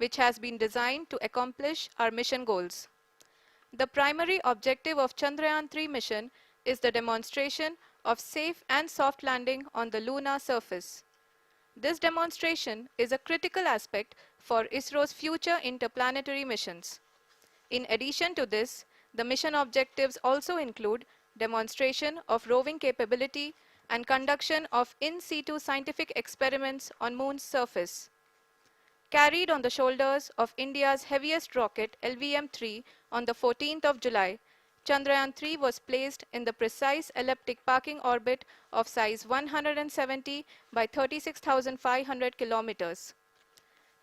which has been designed to accomplish our mission goals. The primary objective of Chandrayaan-3 mission is the demonstration of safe and soft landing on the lunar surface. This demonstration is a critical aspect for ISRO's future interplanetary missions. In addition to this, the mission objectives also include demonstration of roving capability and conduction of in situ scientific experiments on Moon's surface. Carried on the shoulders of India's heaviest rocket LVM-3 on the 14th of July, Chandrayaan-3 was placed in the precise elliptic parking orbit of size 170 by 36,500 kilometers.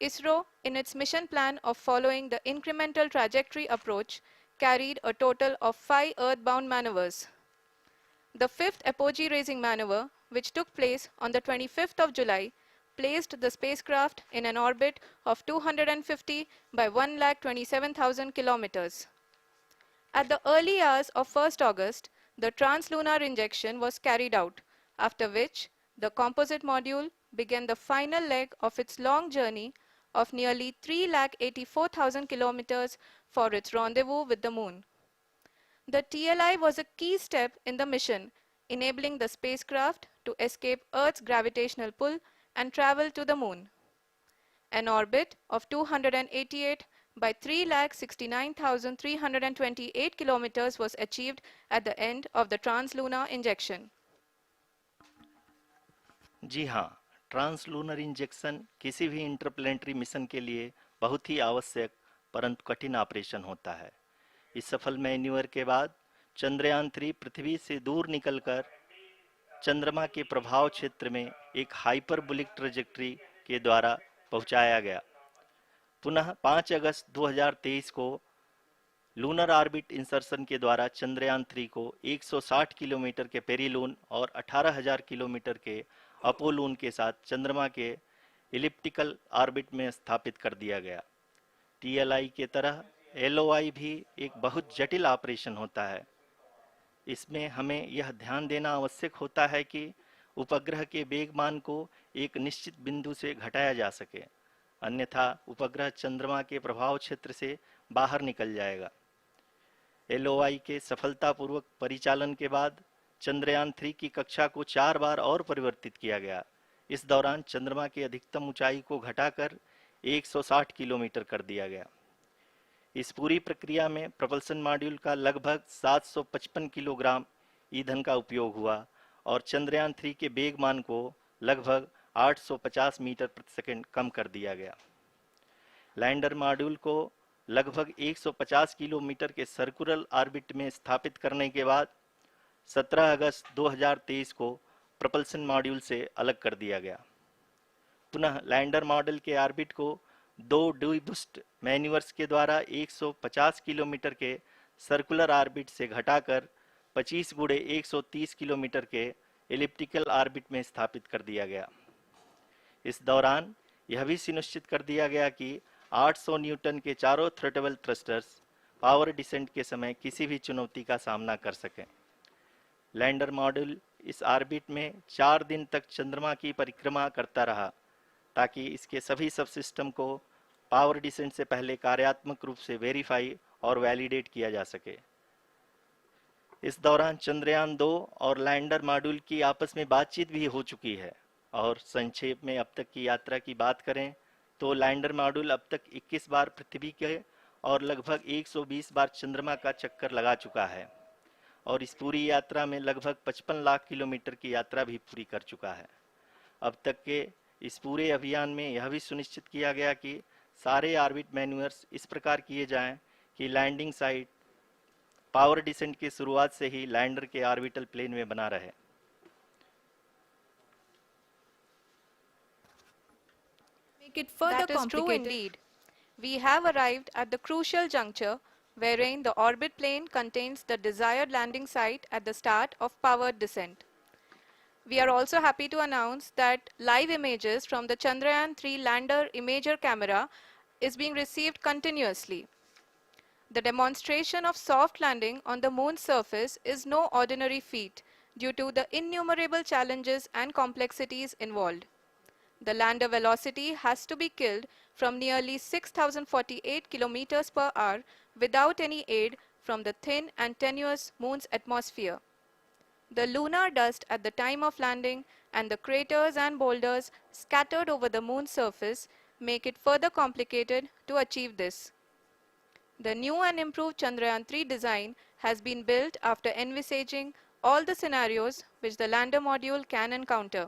ISRO, in its mission plan of following the incremental trajectory approach, carried a total of 5 earthbound maneuvers. The fifth apogee-raising maneuver, which took place on the 25th of July, placed the spacecraft in an orbit of 250 by 1,27,000 kilometers. At the early hours of 1st August, the translunar injection was carried out, after which the composite module began the final leg of its long journey of nearly 3,84,000 kilometers for its rendezvous with the Moon. The TLI was a key step in the mission, enabling the spacecraft to escape Earth's gravitational pull and travel to the Moon. An orbit of 288 by 3,69,328 kilometers was achieved at the end of the translunar injection. जी हाँ, translunar injection किसी भी interplanetary mission के लिए बहुत ही आवश्यक परंतु कठिन operation होता है। इस सफल मैन्यूवर के बाद चंद्रयान-3 पृथ्वी से दूर निकलकर चंद्रमा के प्रभाव क्षेत्र में एक हाइपरबोलिक ट्रेजेक्टरी के द्वारा पहुंचाया गया। पुनः 5 अगस्त 2023 को लूनर ऑर्बिट इंसर्शन के द्वारा चंद्रयान-3 को 160 किलोमीटर के पेरिलून और 18,000 किलोमीटर के अपोलून के साथ चंद्रमा के इलिप्टिकल ऑर्बिट में स्थापित कर दिया गया। टीएलआई के तरह एलओआई भी एक बहुत जटिल ऑपरेशन होता है। इसमें हमें यह ध्यान देना आवश्यक होता है कि उपग्रह के वेगमान को एक निश्चित बिंदु से घटाया जा सके, अन्यथा उपग्रह चंद्रमा के प्रभाव क्षेत्र से बाहर निकल जाएगा। एलओआई के सफलतापूर्वक परिचालन के बाद चंद्रयान-3 की कक्षा को 4 बार और परिवर्तित किया गया। इस दौरान चंद्रमा की अधिकतम ऊंचाई को घटाकर 160 किलोमीटर कर दिया गया। इस पूरी प्रक्रिया में प्रपल्सन मॉड्यूल का लगभग 755 किलोग्राम ईंधन का उपयोग हुआ और चंद्रयान-3 के वेगमान को लगभग 850 मीटर प्रति सेकंड कम कर दिया गया। लैंडर मॉड्यूल को लगभग 150 किलोमीटर के सर्कुलर ऑर्बिट में स्थापित करने के बाद 17 अगस्त 2023 को प्रपल्सन मॉड्यूल से अलग कर दिया गया। पुनः लैंडर मॉडल के ऑर्बिट को 2 डीबूस्ट मैन्यूवर्स के द्वारा 150 किलोमीटर के सर्कुलर ऑर्बिट से घटाकर 25 गुणे 130 किलोमीटर के एलिप्टिकल ऑर्बिट में स्थापित कर दिया गया। इस दौरान यह भी सुनिश्चित कर दिया गया कि 800 न्यूटन के चारों थ्रोटेबल थ्रस्टर्स पावर डिसेंट के समय किसी भी चुनौती का सामना कर सकें। लैंडर मॉड्यूल इस ऑर्बिट में 4 दिन तक चंद्रमा की परिक्रमा करता रहा ताकि इसके सभी सब सिस्टम को पावर डिसेंट से पहले कार्यात्मक रूप से वेरीफाई और वैलिडेट किया जा सके। इस दौरान चंद्रयान-2 और लैंडर मॉड्यूल की आपस में बातचीत भी हो चुकी है। और संक्षेप में अब तक की यात्रा की बात करें तो लैंडर मॉड्यूल अब तक 21 बार पृथ्वी के और लगभग 120 बार चंद्रमा का चक्कर लगा चुका है और इस पूरी यात्रा में लगभग 55 लाख किलोमीटर की यात्रा भी पूरी कर चुका है। अब तक के इस पूरे अभियान में यह भी सुनिश्चित किया गया कि सारे ऑर्बिट मैन्यूवर्स इस प्रकार किए जाएं कि लैंडिंग साइट पावर डिसेंट की शुरुआत से ही लैंडर के ऑर्बिटल प्लेन में बना रहे। That is true indeed. We have arrived at the crucial juncture wherein the orbit plane contains the desired landing site at the start of powered descent. We are also happy to announce that live images from the Chandrayaan-3 lander imager camera is being received continuously. The demonstration of soft landing on the Moon's surface is no ordinary feat due to the innumerable challenges and complexities involved. The lander velocity has to be killed from nearly 6,048 kilometers per hour without any aid from the thin and tenuous Moon's atmosphere. The lunar dust at the time of landing and the craters and boulders scattered over the Moon's surface make it further complicated to achieve this. The new and improved Chandrayaan-3 design has been built after envisaging all the scenarios which the lander module can encounter.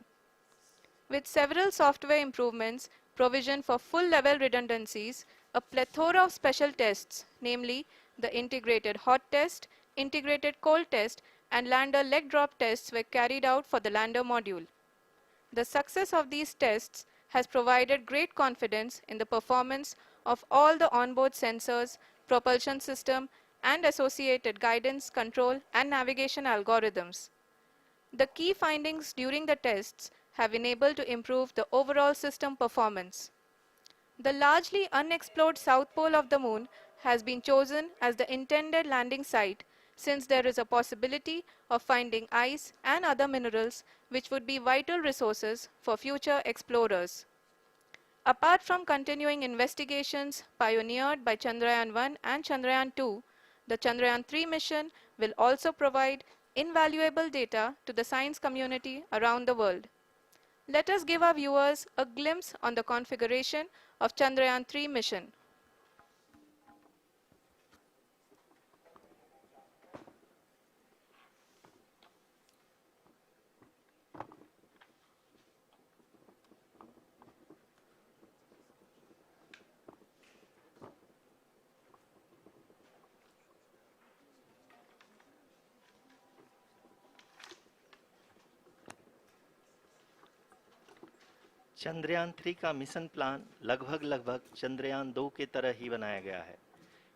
With several software improvements, provision for full-level redundancies, a plethora of special tests, namely the integrated hot test, integrated cold test, and lander leg drop tests were carried out for the lander module. The success of these tests has provided great confidence in the performance of all the onboard sensors, propulsion system, and associated guidance, control, and navigation algorithms. The key findings during the tests have enabled to improve the overall system performance. The largely unexplored south pole of the Moon has been chosen as the intended landing site since there is a possibility of finding ice and other minerals which would be vital resources for future explorers. Apart from continuing investigations pioneered by Chandrayaan-1 and Chandrayaan-2, the Chandrayaan-3 mission will also provide invaluable data to the science community around the world. Let us give our viewers a glimpse on the configuration of Chandrayaan-3 mission. Chandrayaan 3 का mission plan लगभग चंद्रयान 2 के तरह ही बनाया गया है।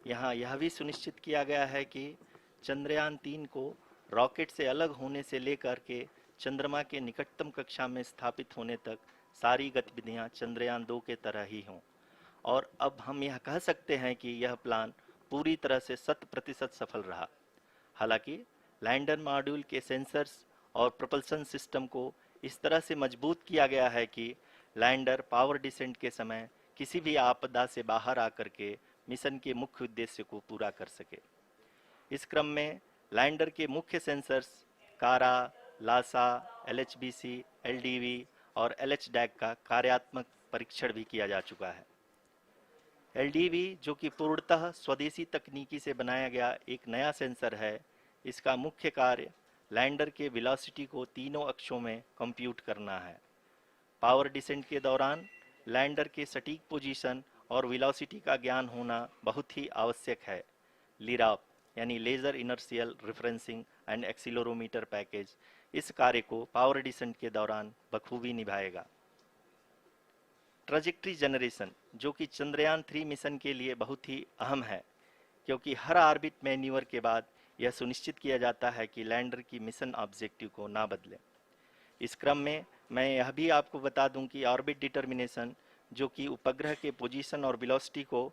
यहाँ यह भी सुनिश्चित किया गया है कि चंद्रयान 3 को रॉकेट से अलग होने से लेकर के चंद्रमा के निकटतम कक्षा में स्थापित होने तक सारी गतिविधियां चंद्रयान 2 के तरह ही हों। और अब हम यह कह सकते हैं कि यह प्लान पूरी तरह से 100% सफल रहा। हालांकि लैंडर मॉड्यूल के सेंसर्स और प्रोपल्शन सिस्टम को इस तरह से मजबूत किया गया है कि लैंडर पावर डिसेंट के समय किसी भी आपदा से बाहर आकर के मिशन के मुख्य उद्देश्य को पूरा कर सके। इस क्रम में लैंडर के मुख्य सेंसर्स कारा, लासा, LHBC, LDV और LHDAC का कार्यात्मक परीक्षण भी किया जा चुका है। LDV जो कि पूर्णतः स्वदेशी तकनीकी से बनाया गया एक नया सेंसर है, इसका मुख्य कार्य लैंडर के वेलोसिटी को तीनों अक्षों में कंप्यूट करना है। पावर डिसेंट के दौरान लैंडर के सटीक पोजीशन और वेलोसिटी का ज्ञान होना बहुत ही आवश्यक है। लिराप यानी laser inertial referencing and accelerometer package इस कार्य को पावर डिसेंट के दौरान बखूबी निभाएगा। ट्रैजेक्टरी जनरेशन जो कि चंद्रयान 3 मिशन के लिए बहुत ही अहम है, क्योंकि हर ऑर्बिट मैन्यूवर के बाद यह सुनिश्चित किया जाता है कि लैंडर की मिशन ऑब्जेक्टिव को ना बदले। इस क्रम में मैं यह भी आपको बता दूं कि ऑर्बिट डिटर्मिनेशन जो कि उपग्रह के पोजीशन और वेलोसिटी को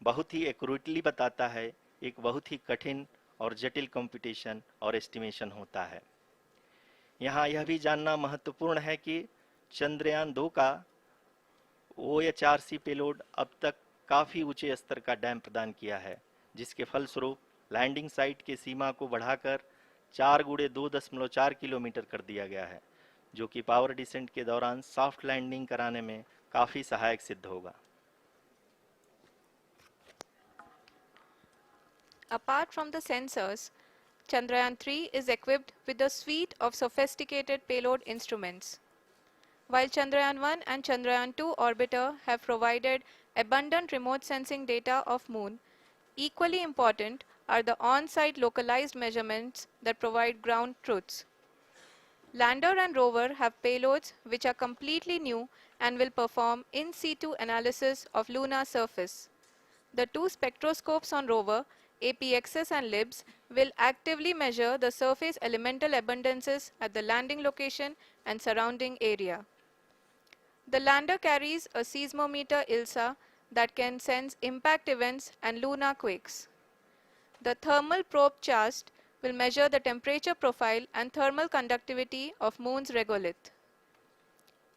बहुत ही एक्यूरेटली बताता है, एक बहुत ही कठिन और जटिल कंप्यूटेशन और एस्टिमेशन होता है। यहाँ यह भी जानना महत्वपूर्ण है कि चंद्रयान 2 का OHRC पेलोड अब तक काफ़ी ऊंचे स्तर का डैम प्रदान किया है, जिसके फलस्वरूप लैंडिंग साइट के सीमा को बढ़ाकर 4 गुणे 2.4 किलोमीटर कर दिया गया है, जो कि पावर डिसेंट के दौरान सॉफ्ट लैंडिंग कराने में काफ़ी सहायक सिद्ध होगा। Apart from the sensors, Chandrayaan-3 is equipped with a suite of sophisticated payload instruments. While Chandrayaan-1 and Chandrayaan-2 orbiter have provided abundant remote sensing data of Moon, equally important are the on-site localized measurements that provide ground truths. Lander and rover have payloads which are completely new and will perform in situ analysis of lunar surface. The two spectroscopes on rover, APXS and LIBS, will actively measure the surface elemental abundances at the landing location and surrounding area. The lander carries a seismometer ILSA that can sense impact events and lunar quakes. The thermal probe CHAST will measure the temperature profile and thermal conductivity of Moon's regolith.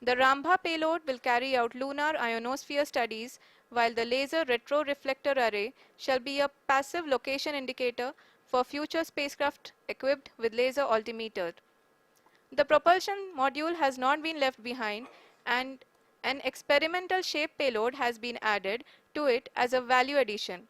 The Rambha payload will carry out lunar ionosphere studies, while the laser retroreflector array shall be a passive location indicator for future spacecraft equipped with laser altimeter. The propulsion module has not been left behind, and an experimental shape payload has been added to it as a value addition.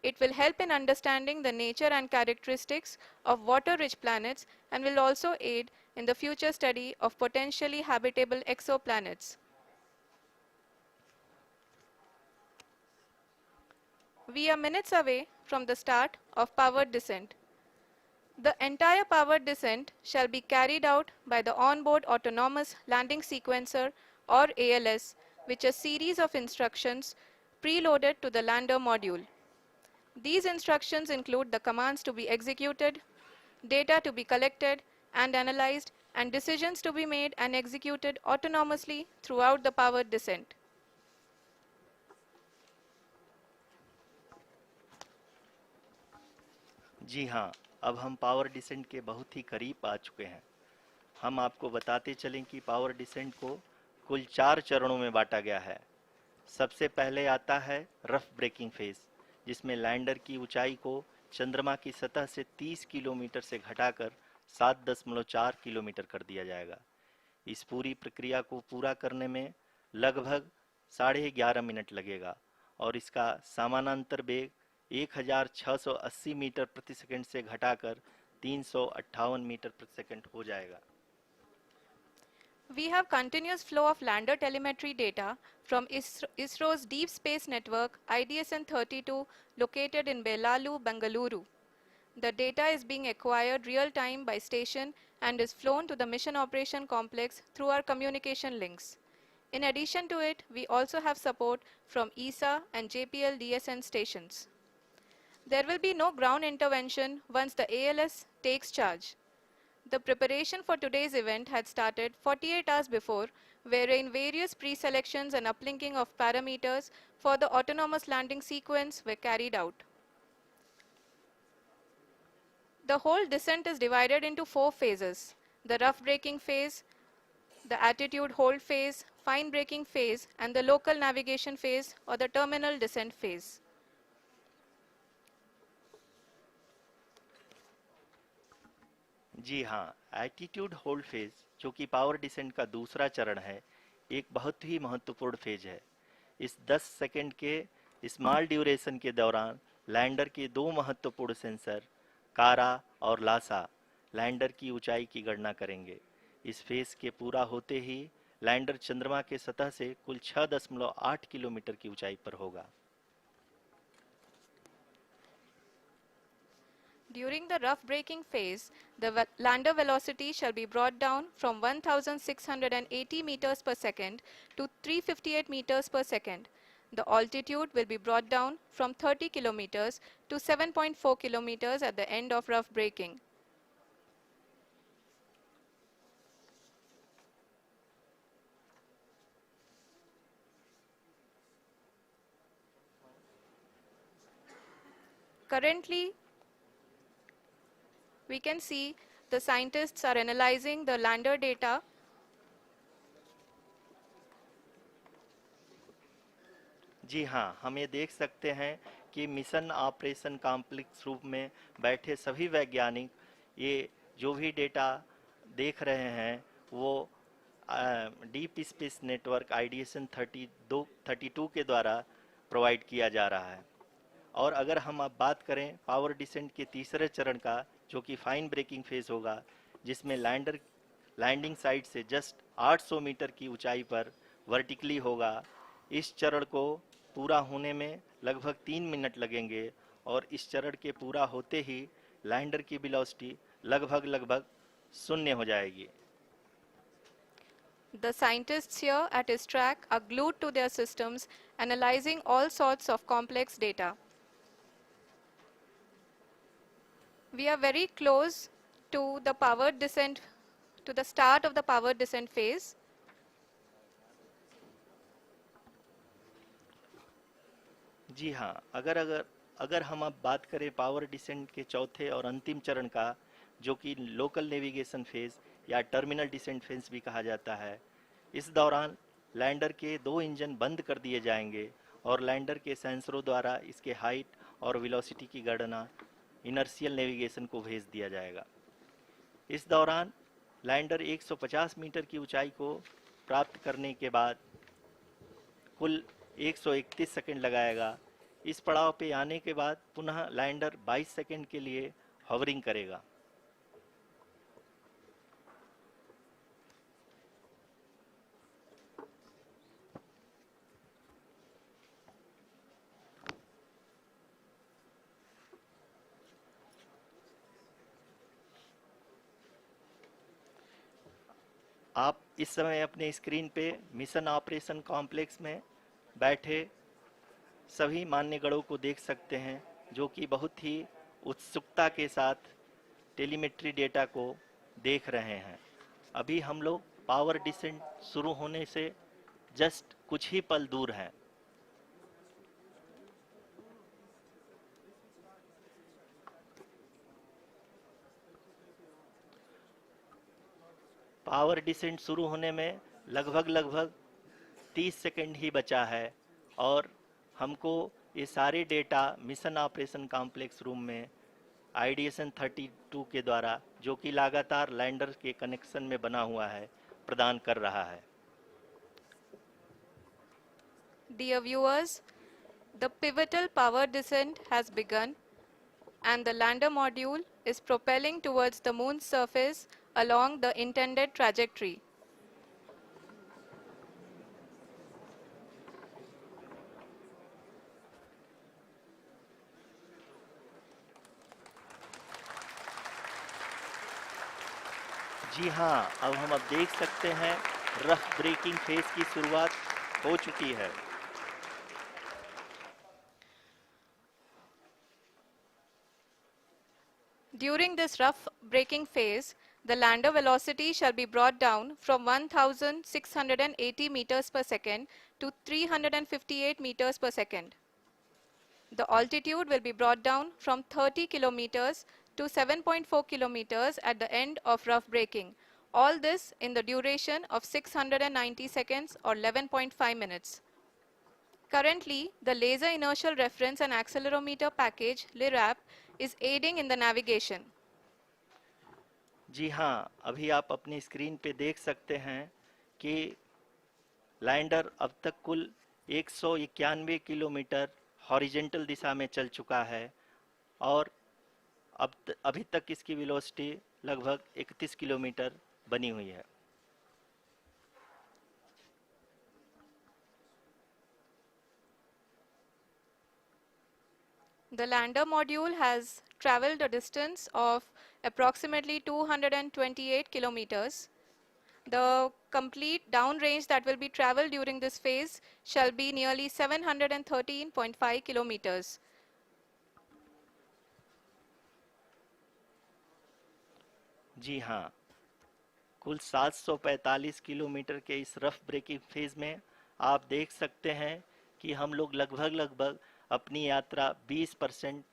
It will help in understanding the nature and characteristics of water-rich planets and will also aid in the future study of potentially habitable exoplanets. We are minutes away from the start of powered descent. The entire powered descent shall be carried out by the onboard autonomous landing sequencer or ALS, which is a series of instructions preloaded to the lander module. These instructions include the commands to be executed, data to be collected and analyzed, and decisions to be made and executed autonomously throughout the powered descent. जी हाँ, अब हम power descent के बहुत ही करीब आ चुके हैं। हम आपको बताते चलें कि पावर डिसेंट को कुल 4 चरणों में बांटा गया है। सबसे पहले आता है रफ ब्रेकिंग फेज, जिसमें लैंडर की ऊंचाई को चंद्रमा की सतह से 30 किलोमीटर से घटाकर 7.4 किलोमीटर कर दिया जाएगा। इस पूरी प्रक्रिया को पूरा करने में लगभग 11.5 मिनट लगेगा और इसका समानांतर वेग 1680 मीटर प्रति सेकंड से घटाकर 358 मीटर प्रति सेकंड हो जाएगा। We have continuous flow of lander telemetry data from ISRO's Deep Space Network IDSN-32 located in Belalu, Bengaluru. The data is being acquired real-time by station and is flown to the Mission Operation Complex through our communication links. In addition to it, we also have support from ESA and JPL DSN stations. There will be no ground intervention once the ALS takes charge. The preparation for today's event had started 48 hours before, wherein various pre-selections and uplinking of parameters for the autonomous landing sequence were carried out. The whole descent is divided into 4 phases: the rough braking phase, the attitude hold phase, fine braking phase, and the local navigation phase or the terminal descent phase. जी हाँ, attitude hold phase, जो कि power descent का दूसरा चरण है, एक बहुत ही महत्वपूर्ण फेज है। इस 10 सेकंड के स्मॉल ड्यूरेशन के दौरान लैंडर के दो महत्वपूर्ण सेंसर कारा और लासा लैंडर की ऊंचाई की गणना करेंगे। इस फेज के पूरा होते ही लैंडर चंद्रमा के सतह से कुल 6.8 किलोमीटर की ऊंचाई पर होगा। During the rough braking phase, the lander velocity shall be brought down from 1680 meters per second to 358 meters per second. The altitude will be brought down from 30 kilometers to 7.4 kilometers at the end of rough braking. Currently, we can see the scientists are analyzing the lander data. जी हाँ, हम ये देख सकते हैं कि mission operation complex रूप में बैठे सभी वैज्ञानिक ये जो भी डेटा देख रहे हैं वो डीप स्पेस नेटवर्क IDSN 32 के द्वारा प्रोवाइड किया जा रहा है। और अगर हम अब बात करें पावर डिसेंट के तीसरे चरण का, जो कि फाइन ब्रेकिंग फेज होगा, जिसमें लैंडर लैंडिंग साइट से जस्ट 800 मीटर की ऊंचाई पर वर्टिकली होगा। इस चरण को पूरा होने में लगभग 3 मिनट लगेंगे और इस चरण के पूरा होते ही लैंडर की वेलोसिटी लगभग शून्य हो जाएगी। The scientists here at ISTRAC are glued to their systems, analyzing all sorts of complex data. We are very close to the powered descent, to the start of the powered descent phase. जी हाँ, अगर हम अब बात करें power descent के चौथे और अंतिम चरण का, जो कि लोकल नेविगेशन फेज या टर्मिनल डिसेंट फेज भी कहा जाता है, इस दौरान लैंडर के 2 इंजन बंद कर दिए जाएंगे और लैंडर के सेंसरों द्वारा इसके हाइट और वेलोसिटी की गणना इनर्शियल नेविगेशन को भेज दिया जाएगा। इस दौरान लैंडर 150 मीटर की ऊंचाई को प्राप्त करने के बाद कुल 131 सेकंड लगाएगा। इस पड़ाव पे आने के बाद पुनः लैंडर 22 सेकंड के लिए हॉवरिंग करेगा। आप इस समय अपने स्क्रीन पे मिशन ऑपरेशन कॉम्प्लेक्स में बैठे सभी मान्यगणों को देख सकते हैं, जो कि बहुत ही उत्सुकता के साथ टेलीमेट्री डेटा को देख रहे हैं। अभी हम लोग पावर डिसेंट शुरू होने से जस्ट कुछ ही पल दूर हैं। पावर डिसेंट शुरू होने में लगभग 30 सेकंड ही बचा है और हमको ये सारे data mission operation complex room में आईडीएसएन 32 के द्वारा, जो कि लगातार लैंडर के कनेक्शन में बना हुआ है, प्रदान कर रहा है। Dear viewers, the pivotal power descent has begun and the lander module is propelling towards the moon's surface along the intended trajectory. जी हाँ, अब देख सकते हैं रफ ब्रेकिंग फेज की शुरुआत हो चुकी है। During this rough braking phase, the lander velocity shall be brought down from 1680 meters per second to 358 meters per second. The altitude will be brought down from 30 kilometers to 7.4 kilometers at the end of rough braking. All this in the duration of 690 seconds or 11.5 minutes. Currently, the Laser Inertial Reference and Accelerometer package (LIRAP) is aiding in the navigation. जी हाँ, अभी आप अपनी screen पे देख सकते हैं कि lander अब तक कुल 191 किलोमीटर हॉरिजेंटल दिशा में चल चुका है और अभी तक इसकी वेलोसिटी लगभग 31 किलोमीटर बनी हुई है। The lander module has traveled a distance of approximately 228 kilometers. The complete downrange that will be traveled during this phase shall be nearly 713.5 kilometers. जी हाँ, कुल 745 किलोमीटर के इस रफ ब्रेकिंग फेज में आप देख सकते हैं कि हम लोग लगभग अपनी यात्रा 20%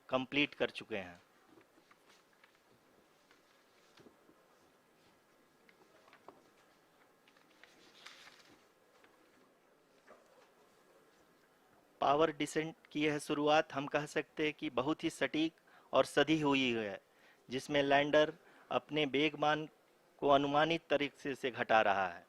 कंप्लीट कर चुके हैं। पावर डिसेंट की यह शुरुआत हम कह सकते हैं कि बहुत ही सटीक और सधी हुई है, जिसमें लैंडर अपने वेगमान को अनुमानित तरीके से घटा रहा है।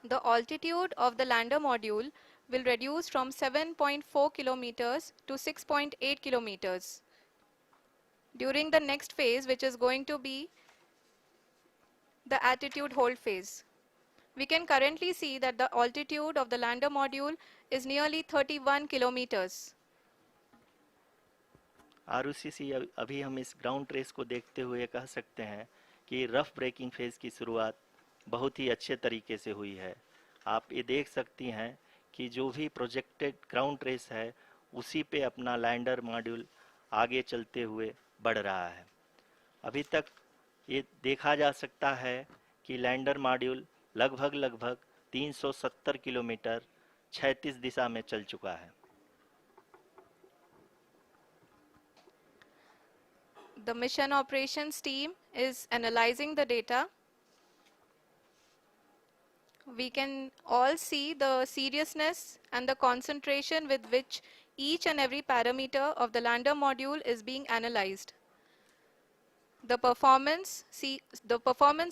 The altitude of the lander module will reduce from 7.4 kilometers to 6.8 kilometers. During the next phase, which is going to be the attitude hold phase. We can currently see that the altitude of the lander module is nearly 31 kilometers. Arushi, अभी हम इस ground trace को देखते हुए कह सकते हैं कि रफ ब्रेकिंग फेज की शुरुआत बहुत ही अच्छे तरीके से हुई है। आप ये देख सकती हैं कि जो भी प्रोजेक्टेड ग्राउंड ट्रेस है, उसी पे अपना लैंडर मॉड्यूल आगे चलते हुए बढ़ रहा है। अभी तक ये देखा जा सकता है कि लैंडर मॉड्यूल लगभग 370 किलोमीटर क्षैतिज दिशा में चल चुका है। The mission operations team is analyzing the data. We can all see the seriousness and the concentration with which each and every parameter of the lander module is being analyzed. The performance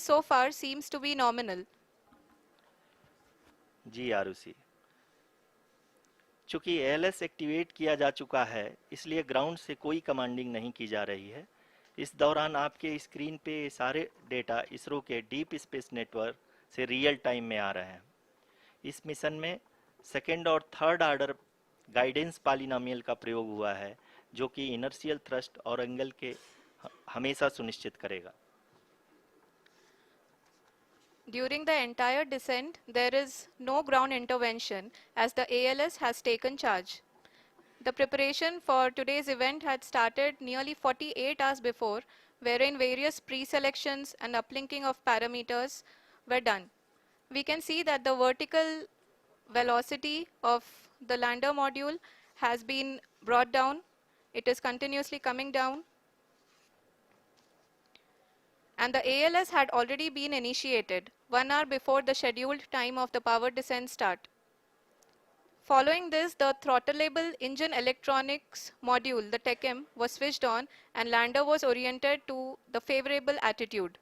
so far seems to be nominal. जी आरुषि, चूंकि ALS activate किया जा चुका है, इसलिए ground से कोई commanding नहीं की जा रही है। इस दौरान आपके स्क्रीन पे सारे डेटा इसरो के डीप स्पेस नेटवर्क से रियल टाइम में आ रहे हैं। इस मिशन में सेकेंड और थर्ड ऑर्डर गाइडेंस पॉलिनोमियल का प्रयोग हुआ है, जो कि इनर्शियल थ्रस्ट और एंगल के हमेशा सुनिश्चित करेगा। During the entire descent, there is no ground intervention as the ALS has taken charge. The preparation for today's event had started nearly 48 hours before, wherein various pre-selections and uplinking of parameters were done. We can see that the vertical velocity of the lander module has been brought down. It is continuously coming down. And the ALS had already been initiated 1 hour before the scheduled time of the power descent start. Following this, the throttleable engine electronics module, the TECM, was switched on and lander was oriented to the favorable attitude.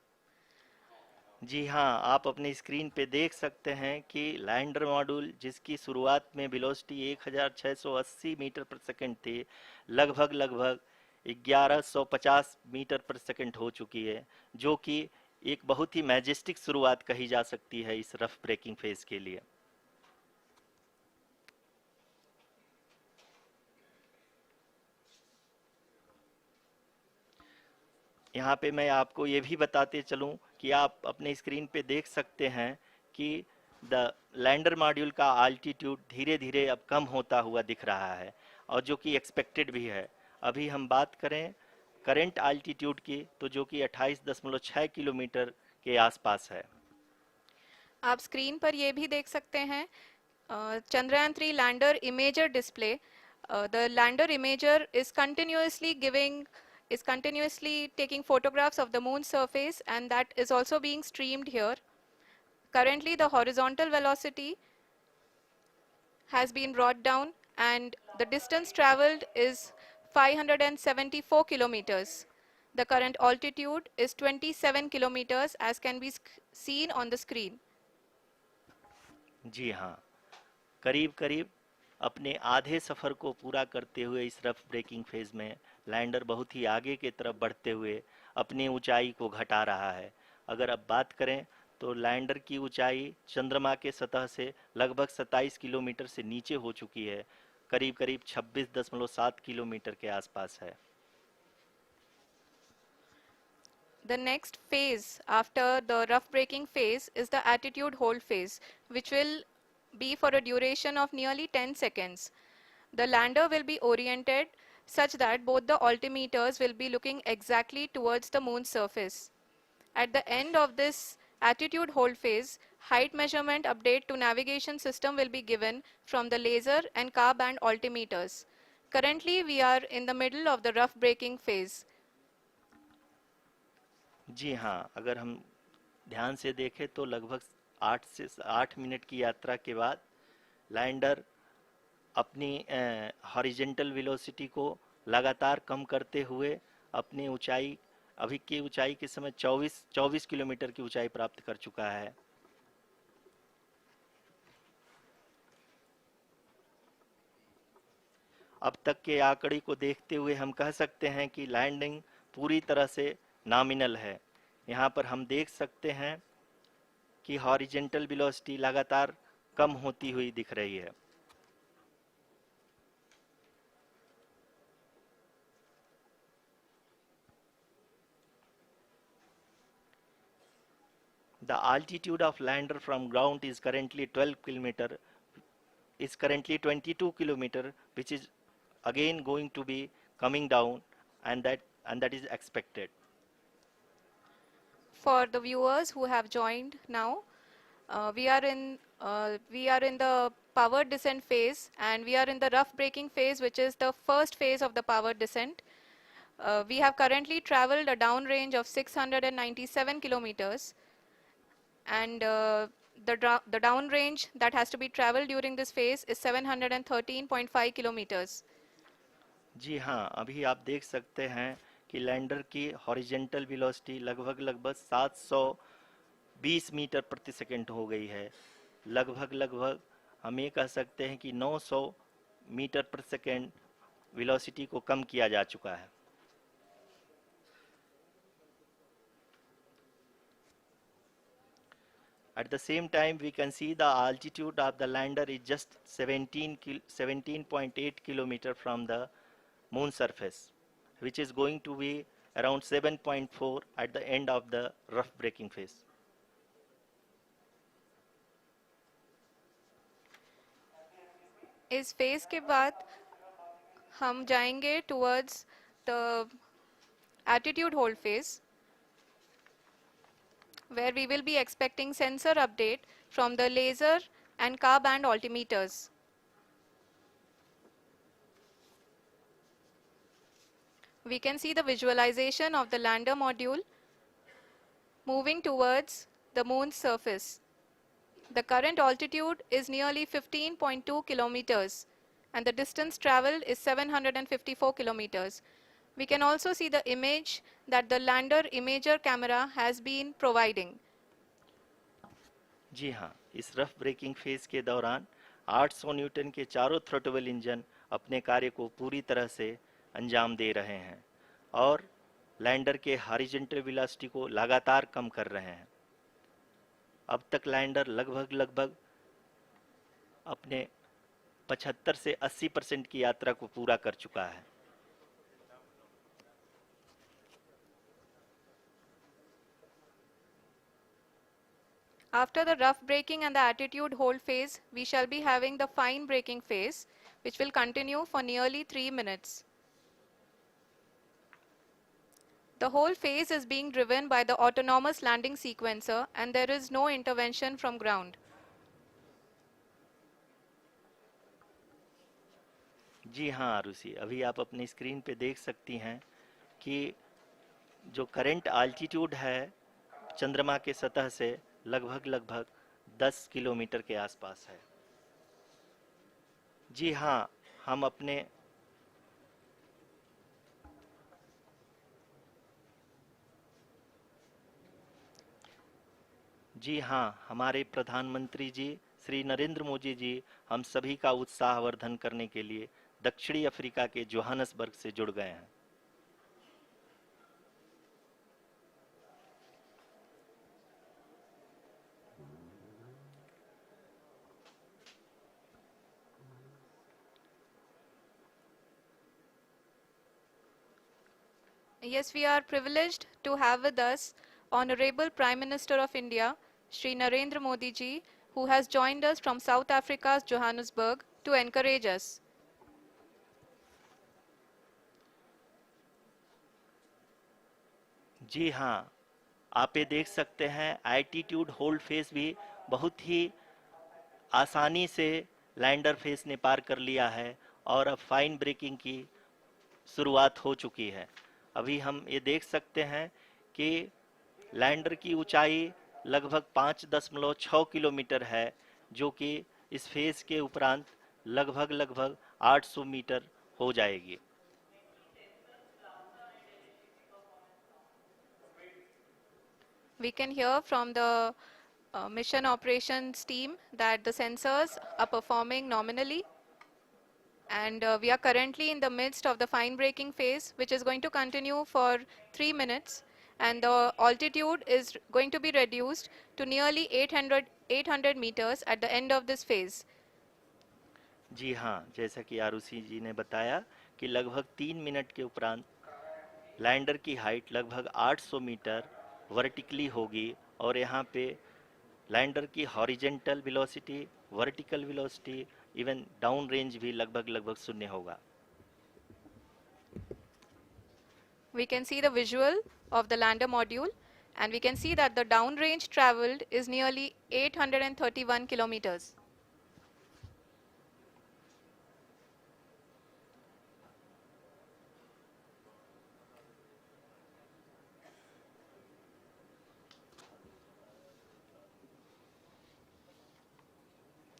जी हाँ, आप अपने screen पे देख सकते हैं कि lander module, जिसकी शुरुआत में वेलोसिटी 1680 मीटर पर सेकंड थी, लगभग 1150 मीटर पर सेकंड हो चुकी है, जो कि एक बहुत ही मैजेस्टिक शुरुआत कही जा सकती है इस रफ ब्रेकिंग फेज के लिए। यहाँ पे मैं आपको ये भी बताते चलूँ कि आप अपने स्क्रीन पे देख सकते हैं कि द लैंडर मॉड्यूल का अल्टीट्यूड धीरे धीरे अब कम होता हुआ दिख रहा है, और जो कि एक्सपेक्टेड भी है। अभी हम बात करें करंट अल्टीट्यूड की, तो जो कि 28.6 किलोमीटर के आसपास है। आप स्क्रीन पर ये भी देख सकते हैं Chandrayaan 3 lander imager display. The lander imager is continuously taking photographs of the moon's surface, and that is also being streamed here. Currently, the horizontal velocity has been brought down and the distance traveled is 574 kilometers. The current altitude is 27 kilometers as can be seen on the screen. जी हाँ, करीब करीब अपने आधे सफ़र को पूरा करते हुए इस रफ ब्रेकिंग फेज में लैंडर बहुत ही आगे की तरफ बढ़ते हुए अपनी ऊंचाई को घटा रहा है। अगर अब बात करें तो लैंडर की ऊंचाई चंद्रमा के सतह से लगभग 27 किलोमीटर से नीचे हो चुकी है, करीब करीब 26.7 किलोमीटर के आसपास है। The next phase after the rough braking phase is the attitude hold phase, which will be for a duration of nearly 10 seconds. The lander will be oriented such that both the altimeters will be looking exactly towards the moon's surface. At the end of this attitude hold phase, height measurement update to navigation system will be given from the laser and car band altimeters. Currently, we are in the middle of the rough braking phase. जी हाँ, अगर हम ध्यान से देखें तो लगभग 8 minute की यात्रा के बाद लैंडर अपनी हॉरिजेंटल वेलोसिटी को लगातार कम करते हुए अपनी ऊंचाई, अभी की ऊंचाई के समय 24 किलोमीटर की ऊंचाई प्राप्त कर चुका है। अब तक के आंकड़े को देखते हुए हम कह सकते हैं कि लैंडिंग पूरी तरह से नॉमिनल है। यहाँ पर हम देख सकते हैं कि हॉरिजेंटल वेलोसिटी लगातार कम होती हुई दिख रही है। The altitude of lander from ground is currently 22 kilometer, which is again going to be coming down, and that is expected. For the viewers who have joined now, we are in the power descent phase, and we are in the rough braking phase, which is the first phase of the power descent. We have currently traveled a downrange of 697 kilometers, and the downrange that has to be traveled during this phase is 713.5 kilometers. जी हाँ, अभी आप देख सकते हैं कि lander की horizontal velocity लगभग 720 metre प्रति सेकंड हो गई है। लगभग हम ये कह सकते हैं कि 900 मीटर प्रति सेकंड वेलोसिटी को कम किया जा चुका है। At the same time, we can see the altitude of the lander is just 17.8 kilometer from the moon surface, which is going to be around 7.4 at the end of the rough braking phase. इस phase के बाद हम जाएंगे towards the attitude hold phase, where we will be expecting sensor update from the laser and car band altimeters. We can see the visualization of the lander module moving towards the moon's surface. The current altitude is nearly 15.2 kilometers and the distance traveled is 754 kilometers. We can also see the image that the lander imager camera has been providing. जी हाँ, इस rough breaking phase के दौरान 800 Newton के चारों throttle engine अपने कार्य को पूरी तरह से अंजाम दे रहे हैं और लैंडर के हॉरिजॉन्टल वेलोसिटी को लगातार कम कर रहे हैं। अब तक लैंडर लगभग अपने 75 से 80% की यात्रा को पूरा कर चुका है। After the rough braking and the attitude hold phase, we shall be having the fine braking phase, which will continue for nearly 3 minutes. The whole phase is being driven by the autonomous landing sequencer and there is no intervention from ground. जी हाँ आरुषि, अभी आप अपनी screen पे देख सकती हैं कि जो करंट आल्टीट्यूड है चंद्रमा के सतह से लगभग 10 किलोमीटर के आसपास है। जी हाँ, हम अपने जी हाँ, हमारे प्रधानमंत्री जी श्री नरेंद्र मोदी जी हम सभी का उत्साहवर्धन करने के लिए दक्षिणी अफ्रीका के जोहानसबर्ग से जुड़ गए हैं। Yes, we are privileged to have with us Honorable Prime Minister of India, Shri Narendra Modi ji, who has joined us from South Africa's Johannesburg to encourage us. जी हाँ, आप ये देख सकते हैं एल्टीट्यूड होल्ड फेस भी बहुत ही आसानी से लैंडर फेस ने पार कर लिया है और अब फाइन ब्रेकिंग की शुरुआत हो चुकी है। अभी हम ये देख सकते हैं कि लैंडर की ऊंचाई लगभग 5.6 किलोमीटर है, जो कि इस फेज के उपरांत लगभग 800 मीटर हो जाएगी। We can hear from the mission operations team that the sensors are performing nominally, and we are currently in the midst of the fine braking phase, which is going to continue for 3 minutes, and the altitude is going to be reduced to nearly 800 meters at the end of this phase. जी हाँ, जैसा कि आरुषि जी ने बताया कि लगभग 3 minute के उपरांत lander की हाइट लगभग 800 मीटर वर्टिकली होगी और यहाँ पे लैंडर की horizontal velocity, vertical velocity, even down range भी लगभग शून्य होगा। We can see the visual of the lander module, and we can see that the downrange traveled is nearly 831 kilometers.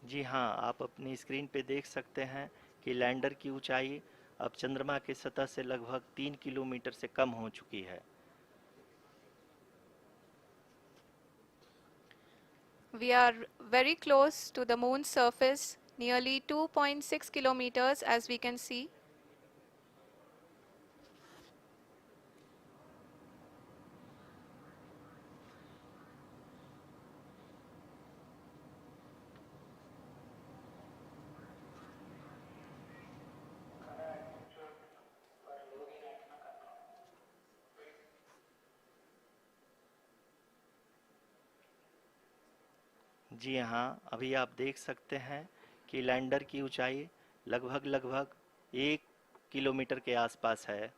जी हाँ, आप अपनी स्क्रीन पे देख सकते हैं कि लैंडर की ऊंचाई अब चंद्रमा की सतह से लगभग 3 किलोमीटर से कम हो चुकी है। We are very close to the moon's surface, nearly 2.6 kilometers as we can see. जी हाँ, अभी आप देख सकते हैं कि लैंडर की ऊंचाई लगभग लगभग 1 किलोमीटर के आसपास है।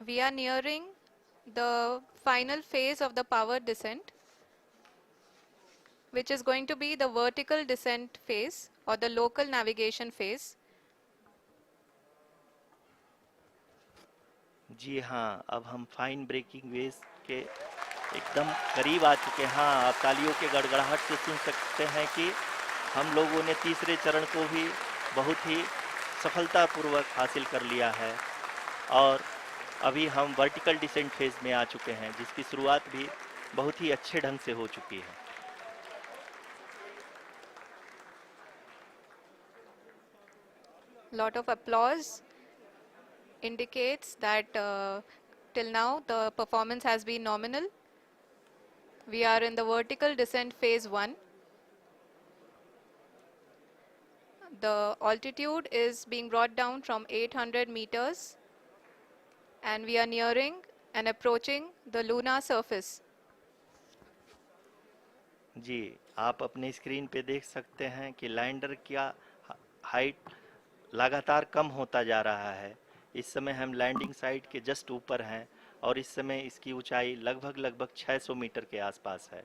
We are nearing the final phase of the power descent, which is going to be the vertical descent phase or the local navigation phase. जी हाँ, अब हम फाइन ब्रेकिंग वेव्स के एकदम करीब आ चुके हैं। हाँ, आप तालियों के गड़गड़ाहट से सुन सकते हैं कि हम लोगों ने तीसरे चरण को भी बहुत ही सफलतापूर्वक हासिल कर लिया है और अभी हम वर्टिकल डिसेंट फेज में आ चुके हैं, जिसकी शुरुआत भी बहुत ही अच्छे ढंग से हो चुकी है। Lot of applause indicates that till now the performance has been nominal. We are in the vertical descent phase 1. The altitude is being brought down from 800 meters and we are nearing and approaching the lunar surface. जी, आप अपने screen पे देख सकते हैं कि lander का height लगातार कम होता जा रहा है। इस समय हम लैंडिंग साइट के जस्ट ऊपर हैं और इस समय इसकी ऊंचाई लगभग लगभग 600 मीटर के आसपास है।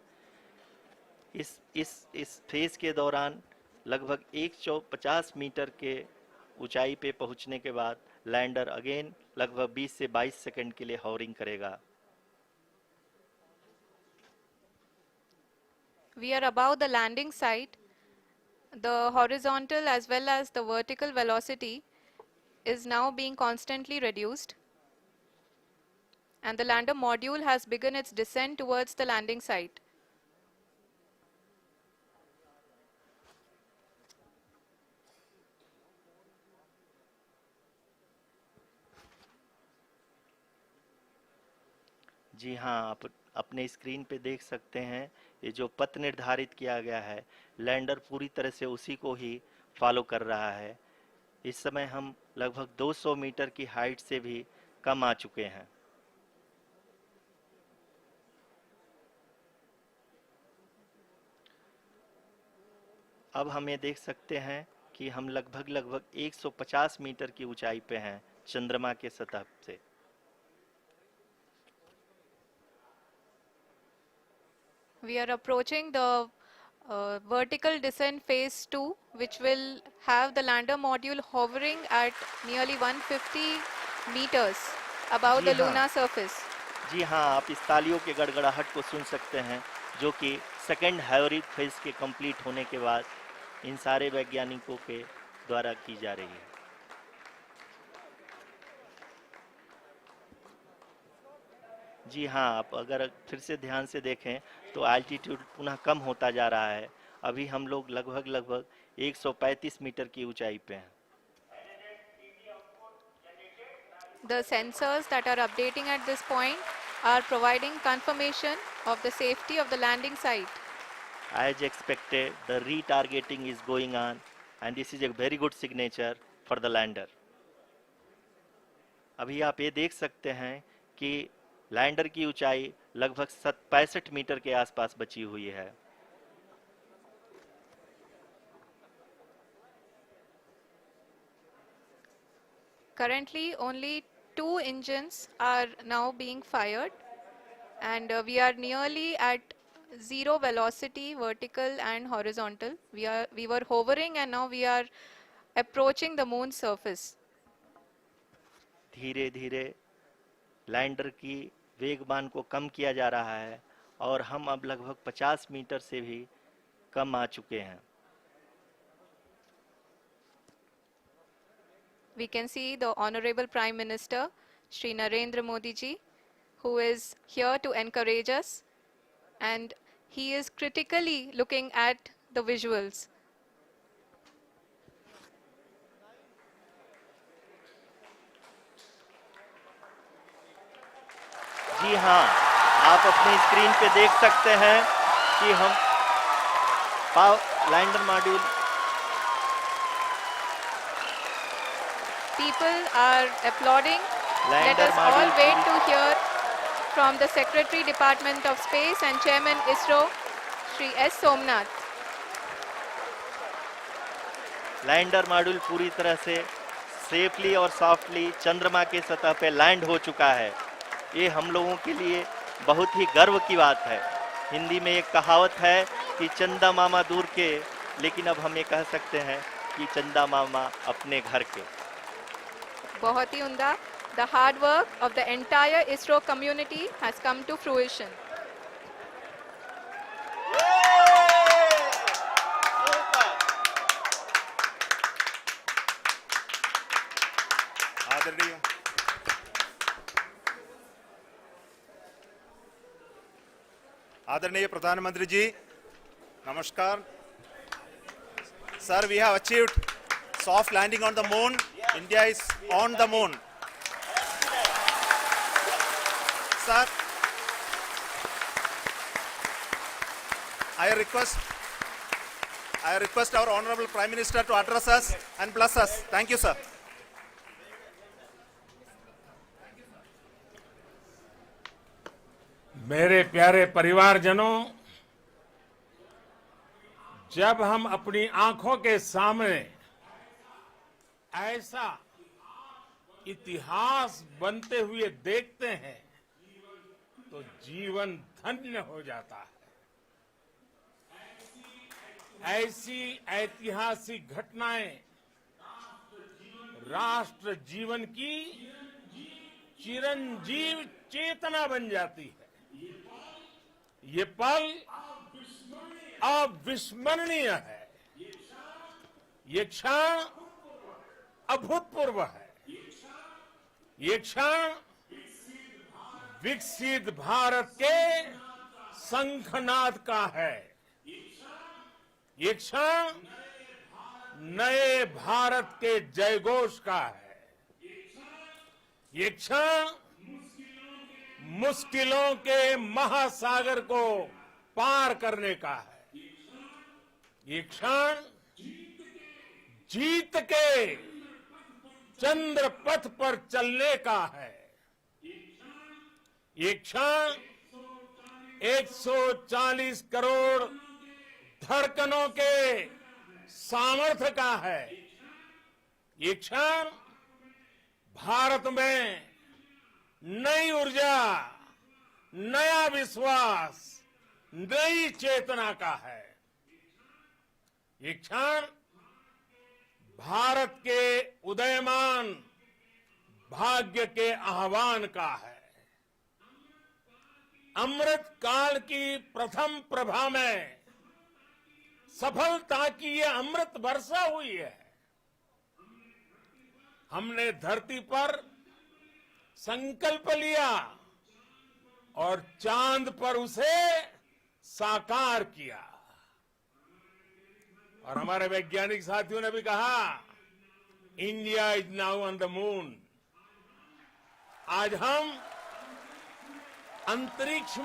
इस फेज के दौरान लगभग 150 मीटर के ऊंचाई पे पहुंचने के बाद लैंडर अगेन लगभग 20 से 22 सेकंड के लिए हॉवरिंग करेगा। We are above the landing site. The horizontal as well as the vertical velocity is now being constantly reduced and the lander module has begun its descent towards the landing site. जी हाँ, आप अपने screen पे देख सकते हैं ये जो पथ निर्धारित किया गया है, लैंडर पूरी तरह से उसी को ही फॉलो कर रहा है। इस समय हम लगभग 200 मीटर की हाइट से भी कम आ चुके हैं। अब हम ये देख सकते हैं कि हम लगभग लगभग 150 मीटर की ऊंचाई पे हैं चंद्रमा के सतह से। We are approaching the vertical descent phase 2, which will have the lander module hovering at nearly 150 meters above ji the हाँ, lunar surface. जी हाँ, आप इस तालियों के गड़गड़ाहट को सुन सकते हैं, जो कि सेकंड हैवरिक फेज के कंप्लीट होने के बाद इन सारे वैज्ञानिकों के द्वारा की जा रही है। जी हाँ, आप अगर फिर से ध्यान से देखें तो एल्टीट्यूड पुनः कम होता जा रहा है। अभी हम लोग लगभग लगभग 135 मीटर की ऊंचाई पे हैं। The sensors that are updating at this point are providing confirmation of the safety of the landing site. As expected, the retargeting is going on and this is a very good signature for the lander. अभी आप ये देख सकते हैं कि lander की ऊंचाई लगभग 65 मीटर के आसपास बची हुई है। Currently, only 2 engines are now being fired and we are nearly at zero velocity, vertical and horizontal. We were hovering and now we are approaching the moon's surface. धीरे धीरे लैंडर की वेगमान को कम किया जा रहा है और हम अब लगभग 50 मीटर से भी कम आ चुके हैं। We can see the Honorable Prime Minister, Shri Narendra Modi ji, who is here to encourage us, and he is critically looking at the visuals. जी हाँ, आप अपनी स्क्रीन पे देख सकते हैं कि हम lander module People are applauding. Let lander us all module wait to hear from the Secretary Department of Space and Chairman ISRO, Shri S. Somnath. Lander module पूरी तरह से सेफली और सॉफ्टली चंद्रमा के सतह पे लैंड हो चुका है। ये हम लोगों के लिए बहुत ही गर्व की बात है। हिंदी में एक कहावत है कि चंदा मामा दूर के, लेकिन अब हम ये कह सकते हैं कि चंदा मामा अपने घर के। बहुत ही उम्दा. The hard work of the entire ISRO community has come to fruition. आदरणीय आदरणीय प्रधानमंत्री जी, नमस्कार sir. We have achieved soft landing on the moon. India is on the moon. Sir, I request our Honorable Prime Minister to address us and bless us. Thank you, sir. मेरे प्यारे परिवारजनों, जब हम अपनी आंखों के सामने ऐसा इतिहास बनते हुए देखते हैं तो जीवन धन्य हो जाता है। ऐसी ऐतिहासिक घटनाएं राष्ट्र जीवन की चिरंजीव चेतना बन जाती है। ये पल अविस्मरणीय है। ये क्षण अभूतपूर्व है। ये क्षण विकसित भारत के शंखनाद का है। ये क्षण नए भारत के जयघोष का है। ये क्षण मुश्किलों के महासागर को पार करने का है। ये क्षण जीत के चंद्र पथ पर चलने का है। ये क्षण 140 करोड़ धड़कनों के सामर्थ्य का है। ये क्षण भारत में नई ऊर्जा, नया विश्वास, नई चेतना का है। ये क्षण भारत के उदयमान भाग्य के आह्वान का है। अमृत काल की प्रथम प्रभा में सफलता की ये अमृत वर्षा हुई है। हमने धरती पर संकल्प लिया और चांद पर उसे साकार किया। और हमारे वैज्ञानिक साथियों ने भी कहा, India is now on the moon. आज हम अंतरिक्ष